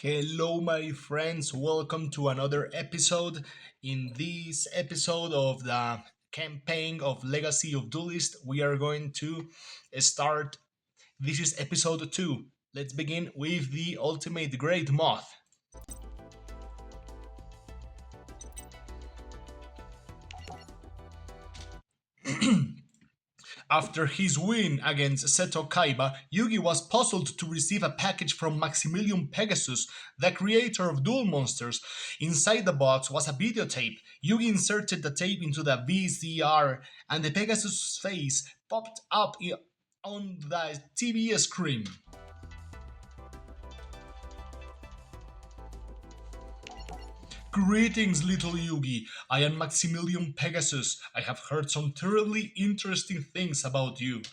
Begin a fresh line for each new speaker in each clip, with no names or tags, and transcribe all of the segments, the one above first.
Hello, my friends. Welcome to another episode. In this episode of the campaign of Legacy of Duelist, we are going to start. This is episode 2. Let's begin with the ultimate great moth. After his win against Seto Kaiba, Yugi was puzzled to receive a package from Maximilian Pegasus, the creator of Duel Monsters. Inside the box was a videotape. Yugi inserted the tape into the VCR, and the Pegasus' face popped up on the TV screen. Greetings, little Yugi. I am Maximilian Pegasus. I have heard some terribly interesting things about you.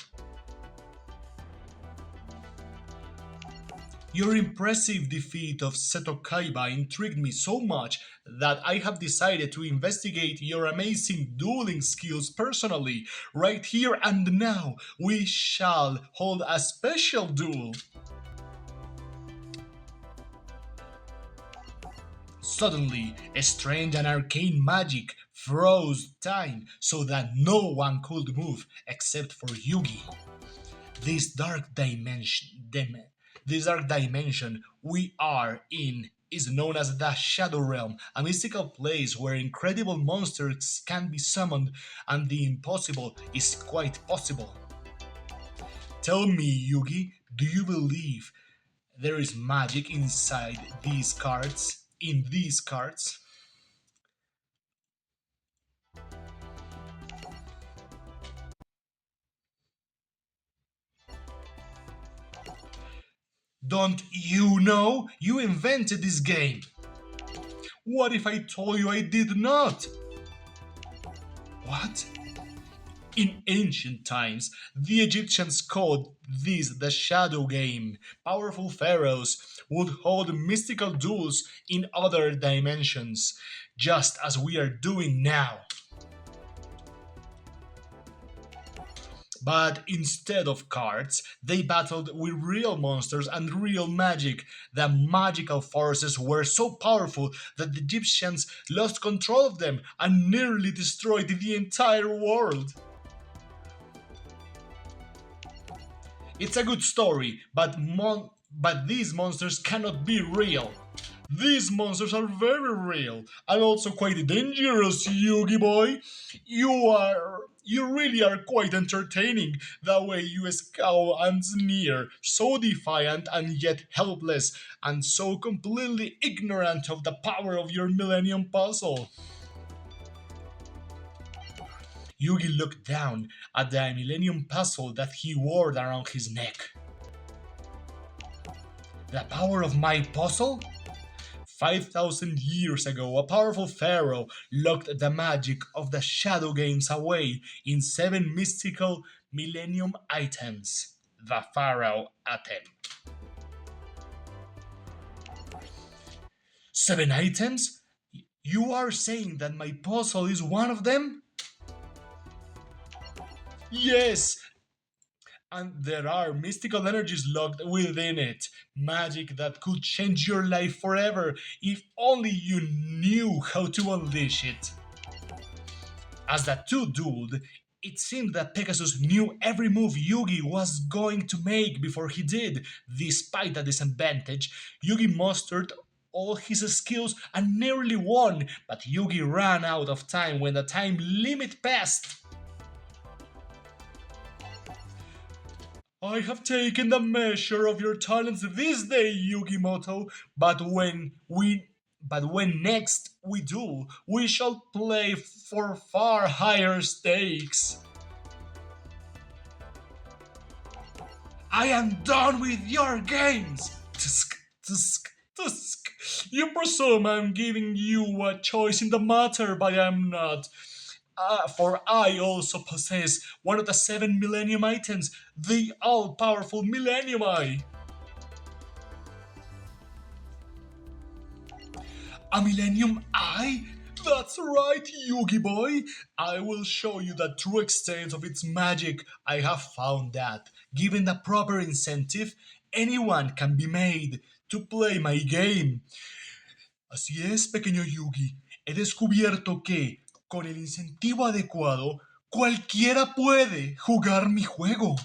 Your impressive defeat of Seto Kaiba intrigued me so much that I have decided to investigate your amazing dueling skills personally. Right here and now, we shall hold a special duel. Suddenly, a strange and arcane magic froze time so that no one could move except for Yugi. This dark dimension we are in is known as the Shadow Realm, a mystical place where incredible monsters can be summoned and the impossible is quite possible. Tell me, Yugi, do you believe there is magic inside these cards? In these cards? Don't you know? You invented this game. What if I told you I did not? What? In ancient times, the Egyptians called this the shadow game. Powerful pharaohs would hold mystical duels in other dimensions, just as we are doing now. But instead of cards, they battled with real monsters and real magic. The magical forces were so powerful that the Egyptians lost control of them and nearly destroyed the entire world. It's a good story, but these monsters cannot be real. These monsters are very real and also quite dangerous, Yugi boy. You really are quite entertaining the way you scowl and sneer, so defiant and yet helpless, and so completely ignorant of the power of your Millennium Puzzle. Yugi looked down at the Millennium Puzzle that he wore around his neck. The power of my puzzle? 5,000 years ago, a powerful pharaoh locked the magic of the shadow games away in 7 mystical millennium items. The pharaoh atom. 7 items? You are saying that my puzzle is one of them? Yes, and there are mystical energies locked within it. Magic that could change your life forever if only you knew how to unleash it. As the two dueled, it seemed that Pegasus knew every move Yugi was going to make before he did. Despite the disadvantage, Yugi mustered all his skills and nearly won, but Yugi ran out of time when the time limit passed. I have taken the measure of your talents this day, Yugimoto, but when next we do, we shall play for far higher stakes. I am done with your games! Tusk, tusk, tusk. You presume I'm giving you a choice in the matter, but I am not. For I also possess one of the 7 Millennium items, the all-powerful Millennium Eye. A Millennium Eye? That's right, Yugi boy. I will show you the true extent of its magic. I have found that, given the proper incentive, anyone can be made to play my game. Así es, pequeño Yugi. He descubierto que, con el incentivo adecuado, cualquiera puede jugar mi juego.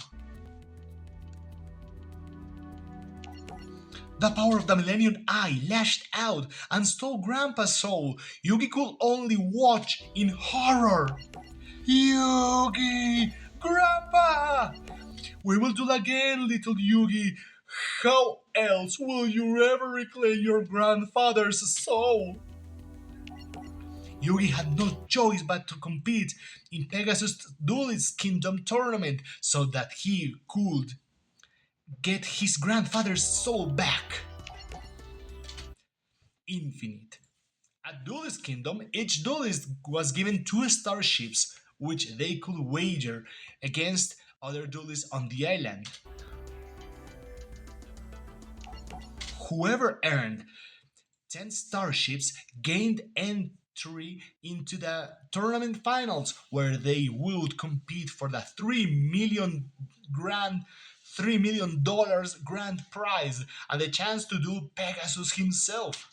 The power of the Millennium Eye lashed out and stole Grandpa's soul. Yugi could only watch in horror. Yugi! Grandpa! We will do it again, little Yugi. How else will you ever reclaim your grandfather's soul? Yugi had no choice but to compete in Pegasus' Duelist Kingdom tournament so that he could get his grandfather's soul back. Infinite. At Duelist Kingdom, each duelist was given two starships which they could wager against other duelists on the island. Whoever earned 10 starships gained entry into the tournament finals where they would compete for the $3 million grand prize and the chance to do Pegasus himself.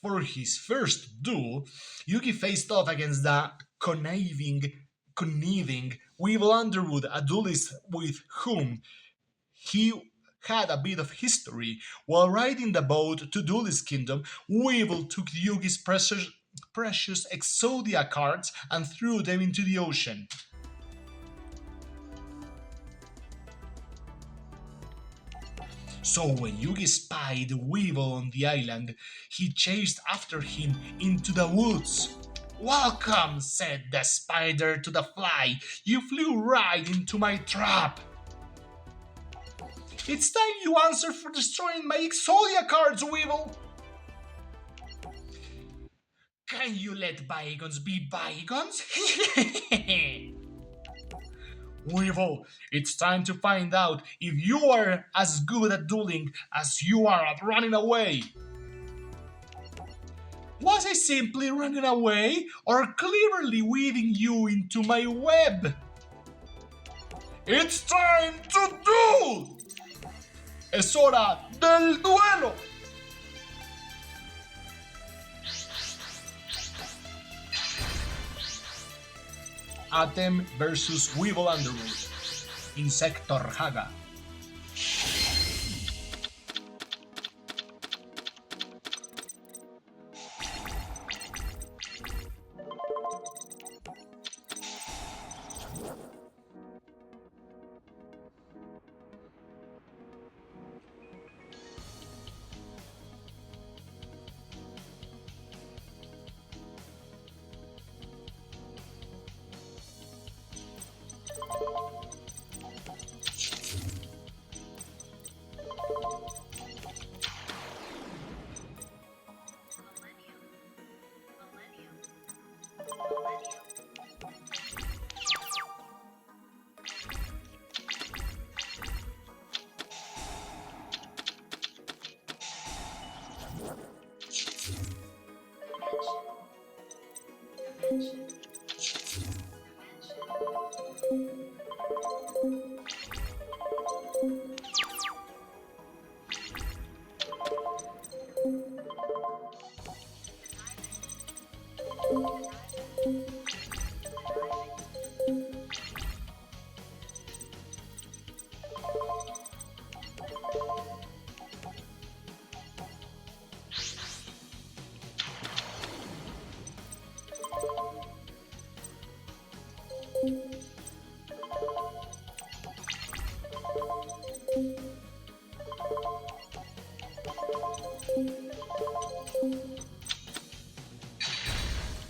For his first duel, Yugi faced off against the conniving Weevil Underwood, a duelist with whom he had a bit of history. While riding the boat to Duelist Kingdom, Weevil took Yugi's precious Exodia cards and threw them into the ocean. So when Yugi spied Weevil on the island, he chased after him into the woods. "Welcome," said the spider to the fly. "You flew right into my trap." "It's time you answer for destroying my Exodia cards, Weevil." "Can you let bygones be bygones?" "Weevil, it's time to find out if you are as good at dueling as you are at running away." "Was I simply running away or cleverly weaving you into my web?" "It's time to duel! Es hora del duelo!" Atem versus Weevil Underwood in Sector Haga.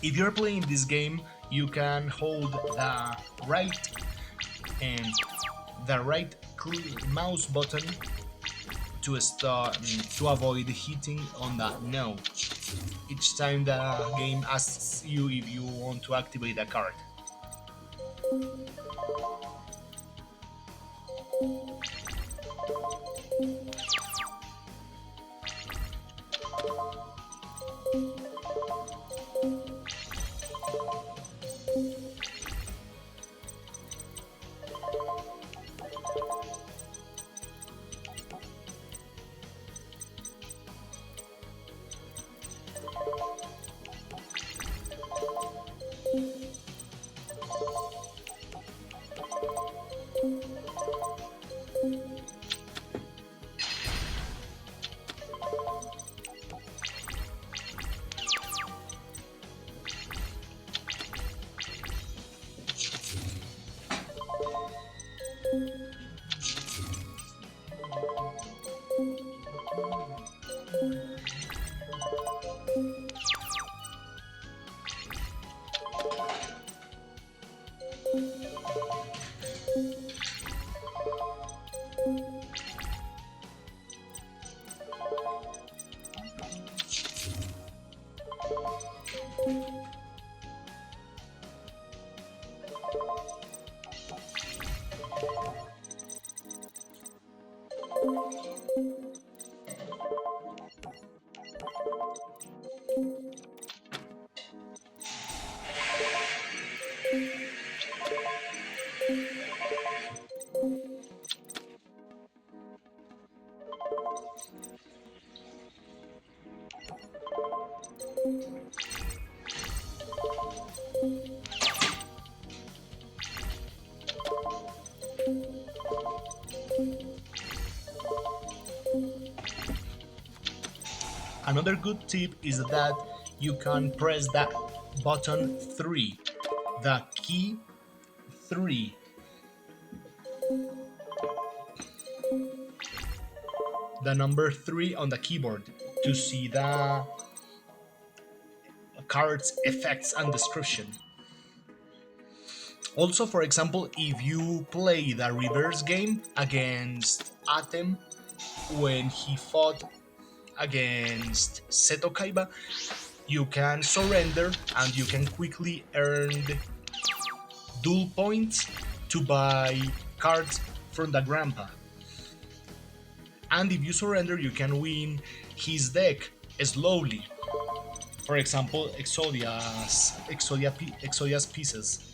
If you're playing this game, you can hold the right and the right mouse button to start to avoid hitting on the no each time the game asks you if you want to activate a card. Another good tip is that you can press that button 3, the key 3, the number 3 on the keyboard to see the card's effects and description. Also, for example, if you play the reverse game against Atem when he fought against Seto Kaiba, you can surrender and you can quickly earn duel points to buy cards from the grandpa. And if you surrender, you can win his deck slowly. For example, Exodia's pieces.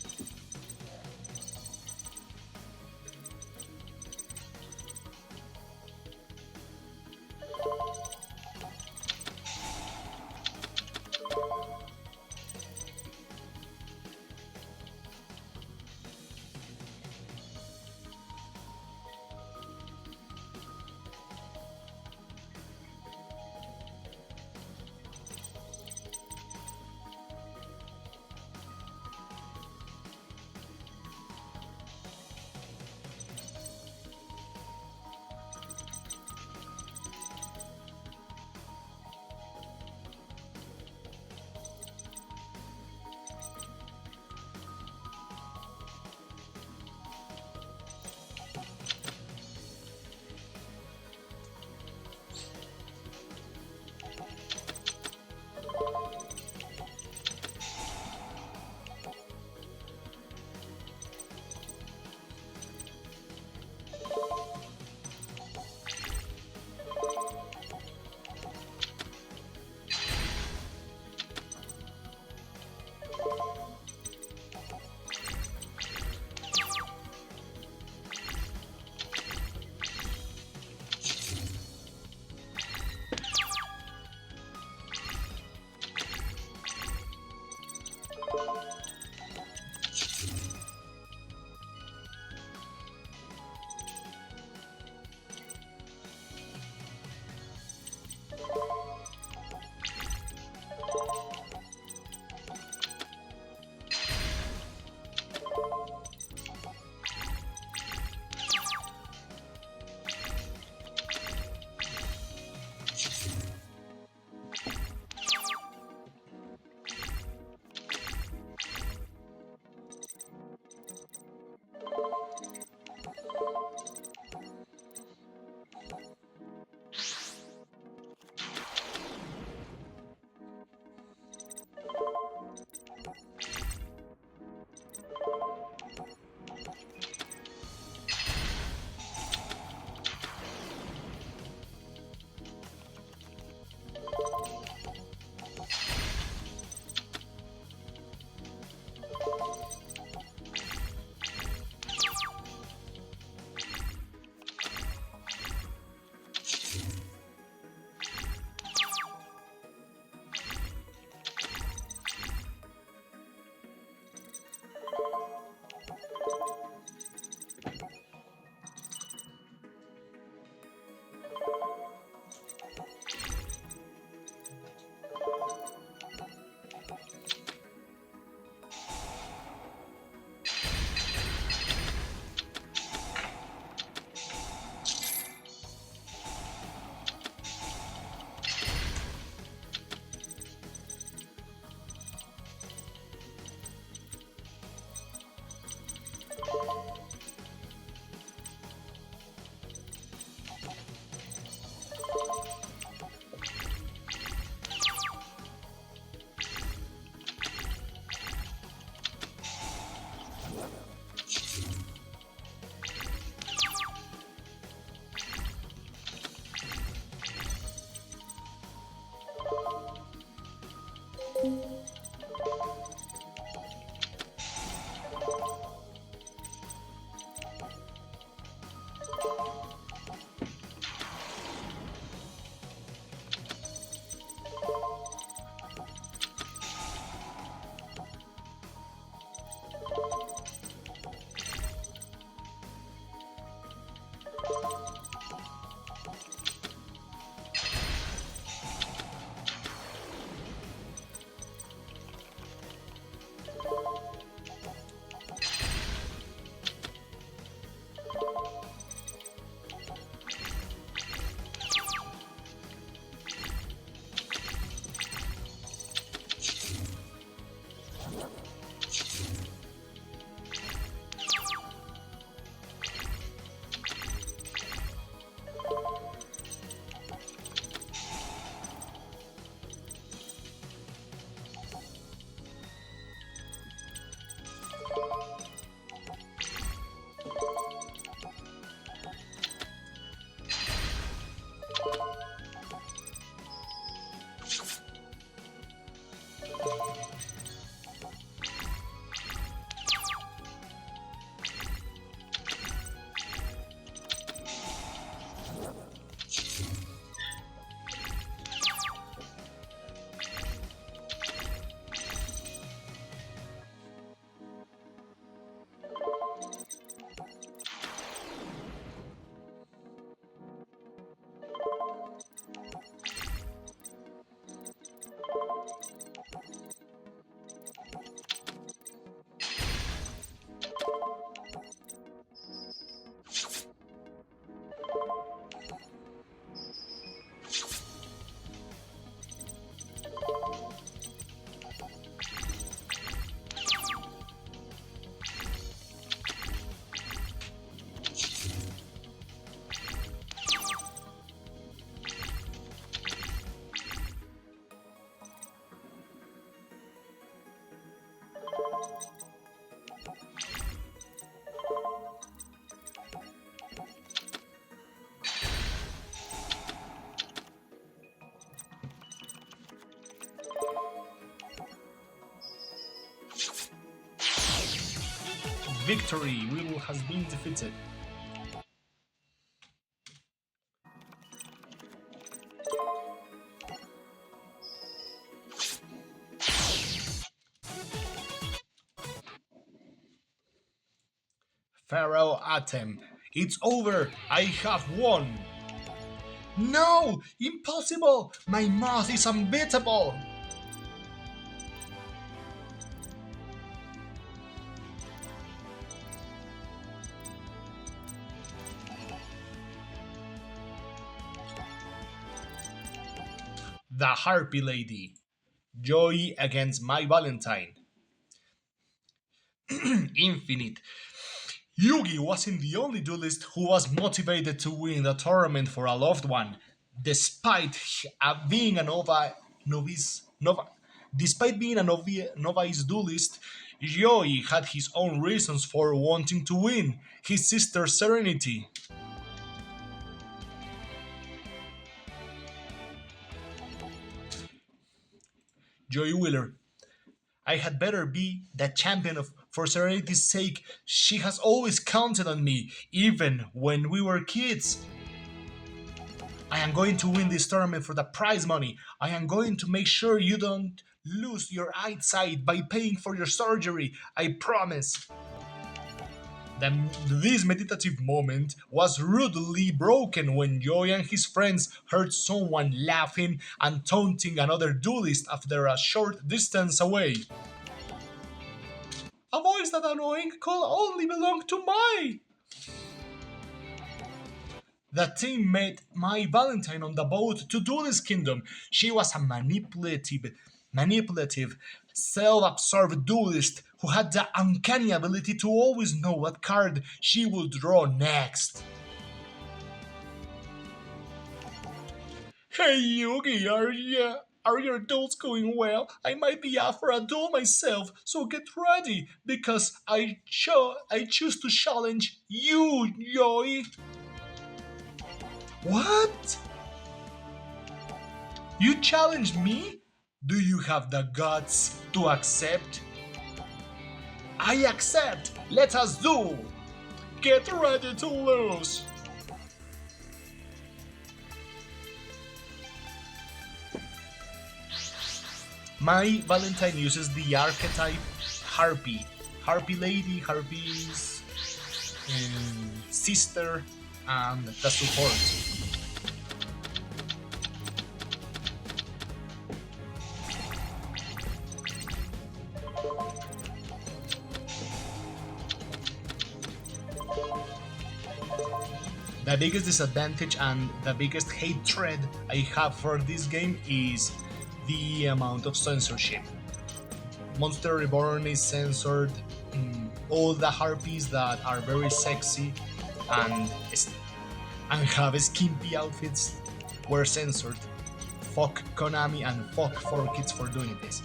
victory. Will has been defeated. Pharaoh Atem. It's over. I have won. No! Impossible! My moth is unbeatable! The Harpy Lady. Joy against my Valentine. Infinite. Yugi wasn't the only duelist who was motivated to win the tournament for a loved one. Despite being a novice, despite being a novice duelist, Joy had his own reasons for wanting to win. His sister Serenity. Joy Wheeler. I had better be the champion of for Serenity's sake. She has always counted on me, even when we were kids. I am going to win this tournament for the prize money. I am going to make sure you don't lose your eyesight by paying for your surgery. I promise. This meditative moment was rudely broken when Joy and his friends heard someone laughing and taunting another duelist after a short distance away. A voice that annoying could only belong to Mai. The team met Mai Valentine on the boat to Duelist Kingdom. She was a manipulative, self-absorbed duelist who had the uncanny ability to always know what card she would draw next. Hey Yugi, are your duels going well? I might be out for a duel myself, so get ready, because I choose to challenge you, Joy. What? You challenged me? Do you have the guts to accept? I accept! Let us duel! Get ready to lose! Mai Valentine uses the archetype Harpy. Harpy Lady, Harpy's sister, and the support. The biggest disadvantage and the biggest hatred I have for this game is the amount of censorship. Monster Reborn is censored, all the harpies that are very sexy and have skimpy outfits were censored. Fuck Konami and fuck 4Kids for doing this.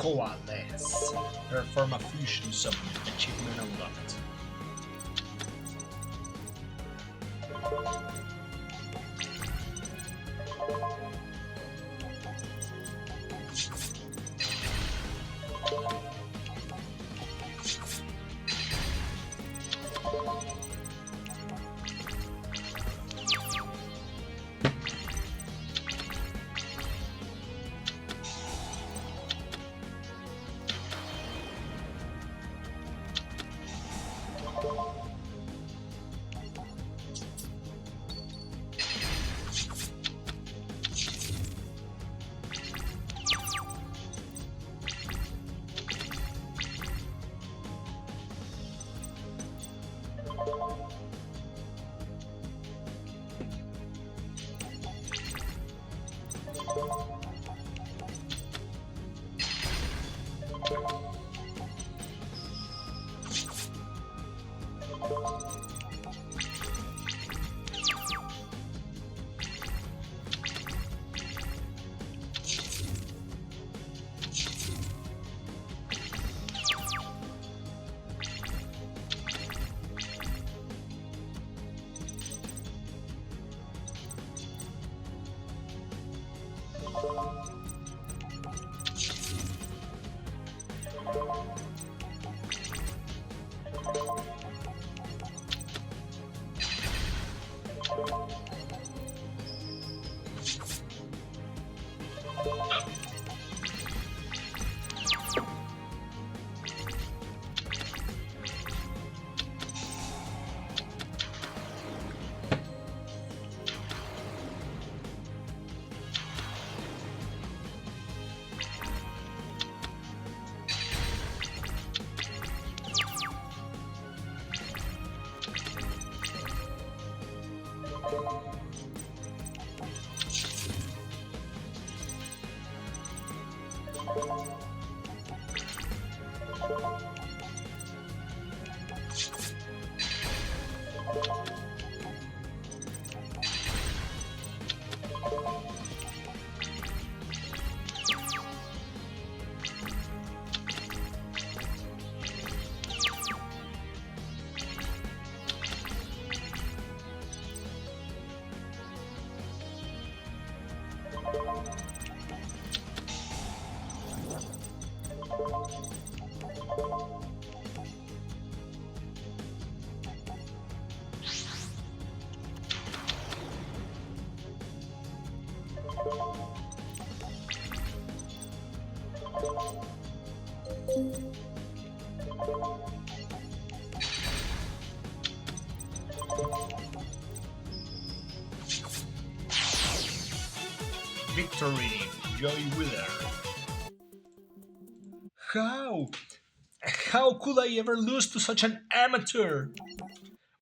Coalesce. Perform a fusion summon. Achievement unlocked. Victory, Joy Wheeler. How? How could I ever lose to such an amateur?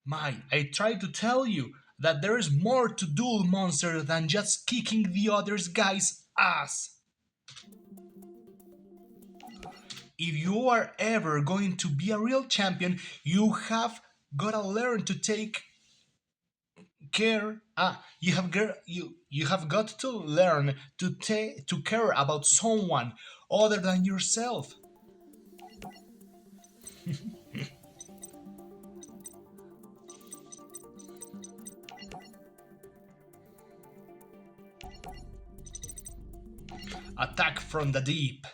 Mai, I tried to tell you that there is more to Duel Monster than just kicking the other guy's ass. If you are ever going to be a real champion, you have gotta learn to take care. You have got to learn to care about someone other than yourself. Attack from the deep.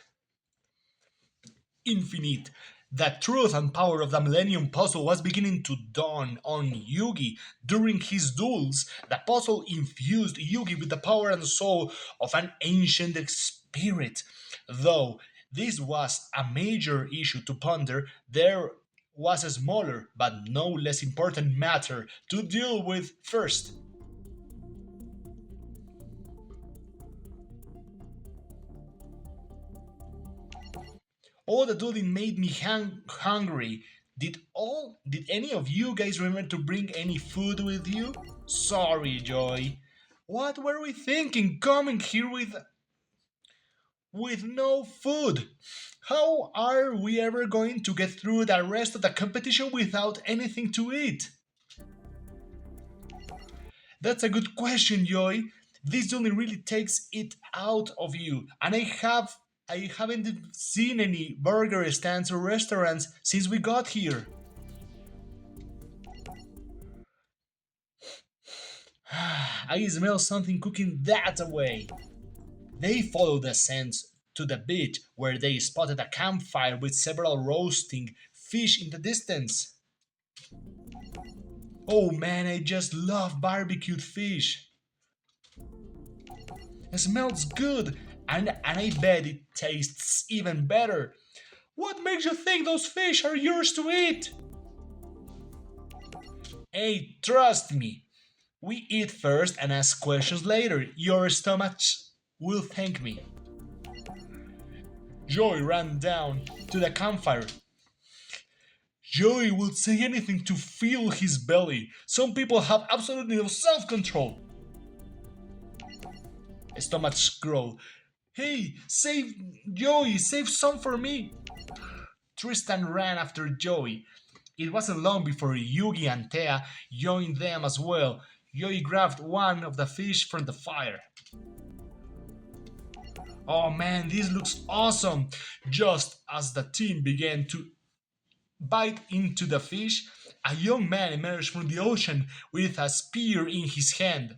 Infinite. The truth and power of the Millennium Puzzle was beginning to dawn on Yugi during his duels. The puzzle infused Yugi with the power and soul of an ancient spirit. Though this was a major issue to ponder, there was a smaller but no less important matter to deal with first. All the dueling made me hungry. Did any of you guys remember to bring any food with you? Sorry, Joy. What were we thinking coming here with no food? How are we ever going to get through the rest of the competition without anything to eat? That's a good question, Joy. This only really takes it out of you, and I haven't seen any burger stands or restaurants since we got here. I smell something cooking that away. They followed the scents to the beach where they spotted a campfire with several roasting fish in the distance. Oh man, I just love barbecued fish. It smells good, and I bet it tastes even better. What makes you think those fish are yours to eat? Hey, trust me. We eat first and ask questions later. Your stomach will thank me. Joey ran down to the campfire. Joey would say anything to fill his belly. Some people have absolutely no self control. Stomach growled. Hey, save Joey, save some for me. Tristan ran after Joey. It wasn't long before Yugi and Thea joined them as well. Joey grabbed one of the fish from the fire. Oh man, this looks awesome! Just as the team began to bite into the fish, a young man emerged from the ocean with a spear in his hand.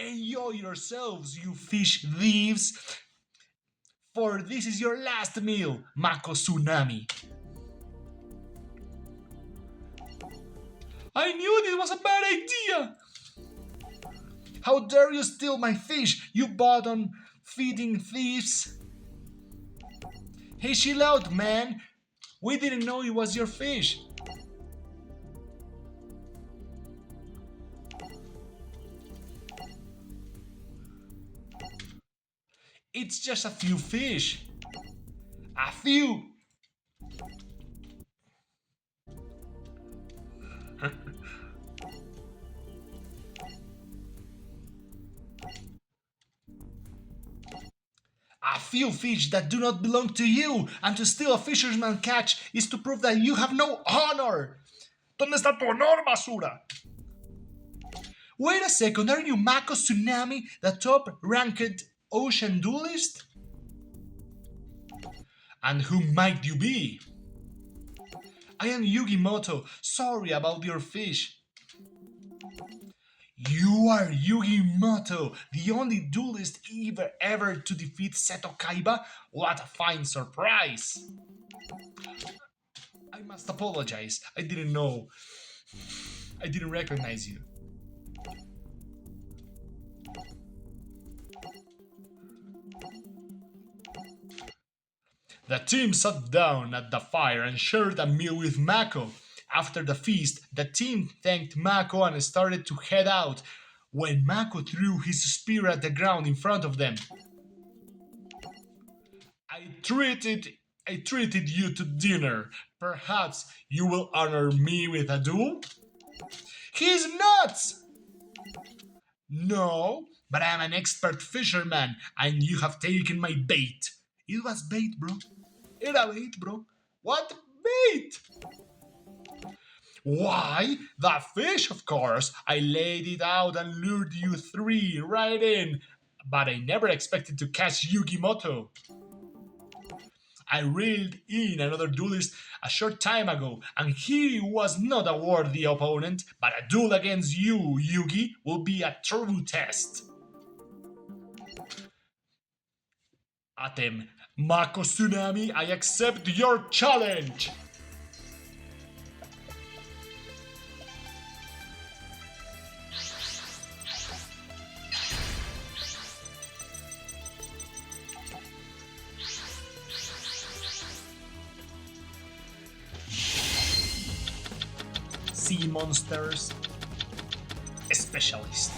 Enjoy yourselves, you fish thieves, for this is your last meal, Mako Tsunami. I knew this was a bad idea! How dare you steal my fish, you bottom feeding thieves! Hey, chill out, man! We didn't know it was your fish. It's just a few fish. A few! A few fish that do not belong to you, and to steal a fisherman's catch is to prove that you have no honor. ¿Dónde está tu honor, basura? Wait a second, are you Mako Tsunami, the top ranked ocean duelist? And who might you be? I am Yugi Moto. Sorry about your fish. You are Yugi Moto, the only duelist ever to defeat Seto Kaiba? What a fine surprise! I must apologize. I didn't know. I didn't recognize you. The team sat down at the fire and shared a meal with Mako. After the feast, the team thanked Mako and started to head out when Mako threw his spear at the ground in front of them. I treated you to dinner. Perhaps you will honor me with a duel? He's nuts! No, but I'm an expert fisherman and you have taken my bait. It was bait, bro. Era bait, bro. What bait? Why? The fish, of course. I laid it out and lured you three right in. But I never expected to catch Yugimoto. I reeled in another duelist a short time ago, and he was not a worthy opponent, but a duel against you, Yugi, will be a true test. Atem, Mako Tsunami, I accept your challenge! Sea monsters specialist.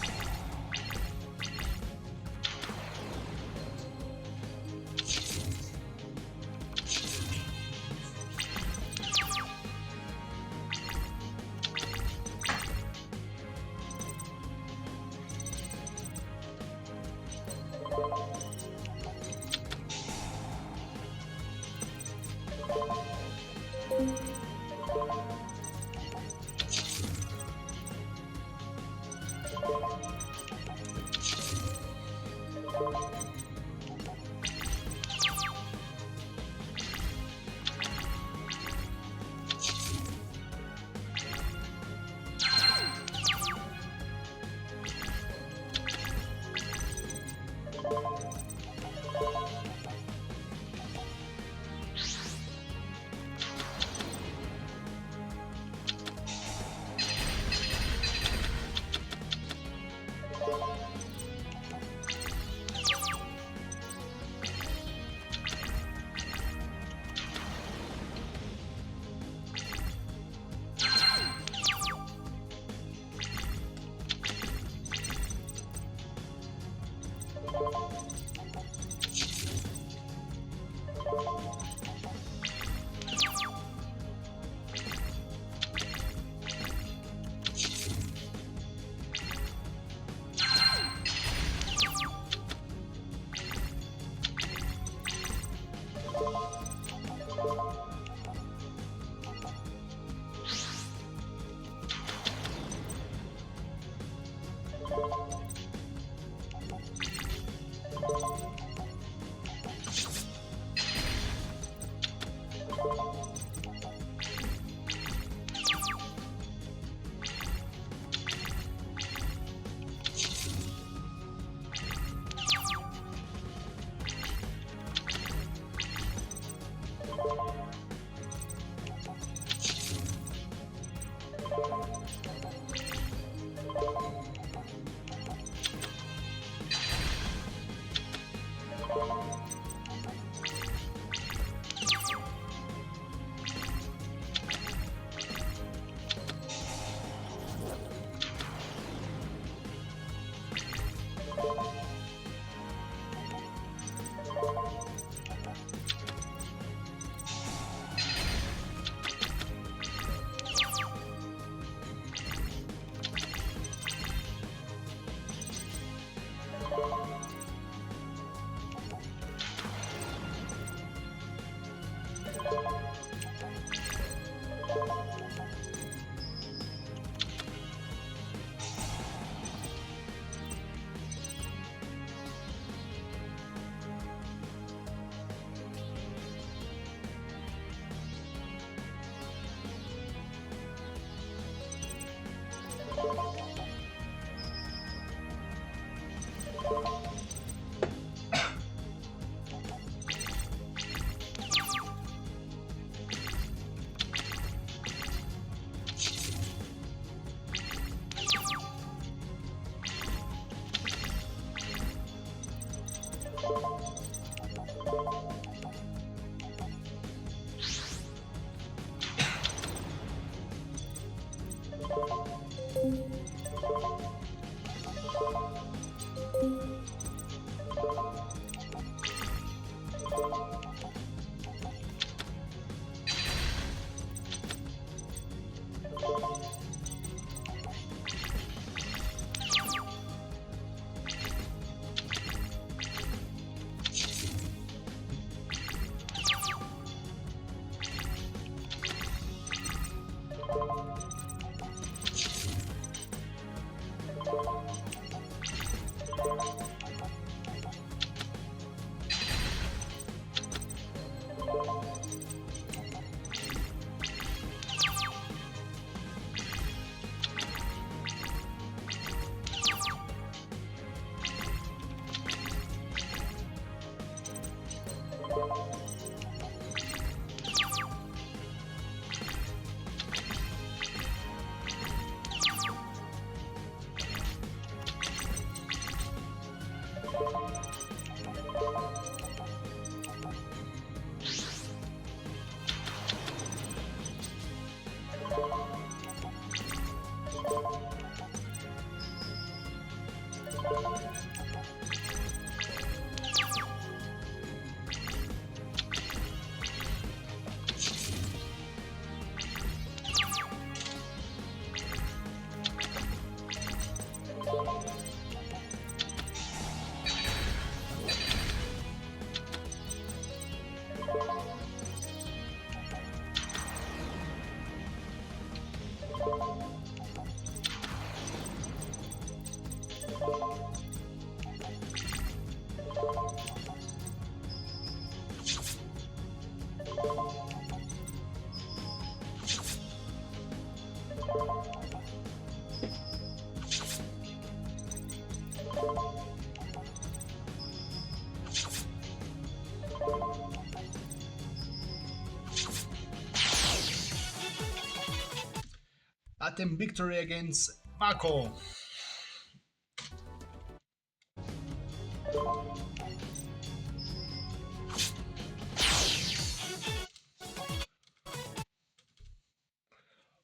Attempt victory against Mako.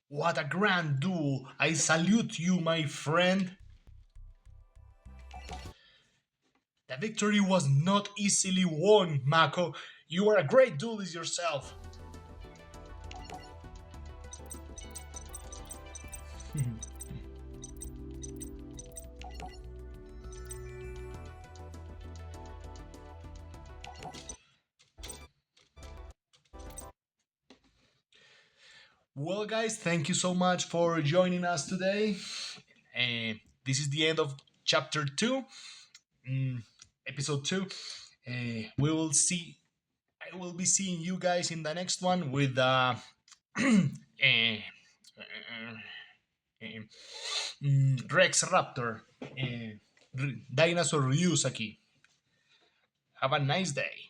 What a grand duel! I salute you, my friend. The victory was not easily won, Mako. You are a great duelist yourself. Well, guys, thank you so much for joining us today. This is the end of chapter 2, mm, episode 2. We will see. I will be seeing you guys in the next one with uh, Rex Raptor, Dinosaur Ryusaki. Have a nice day.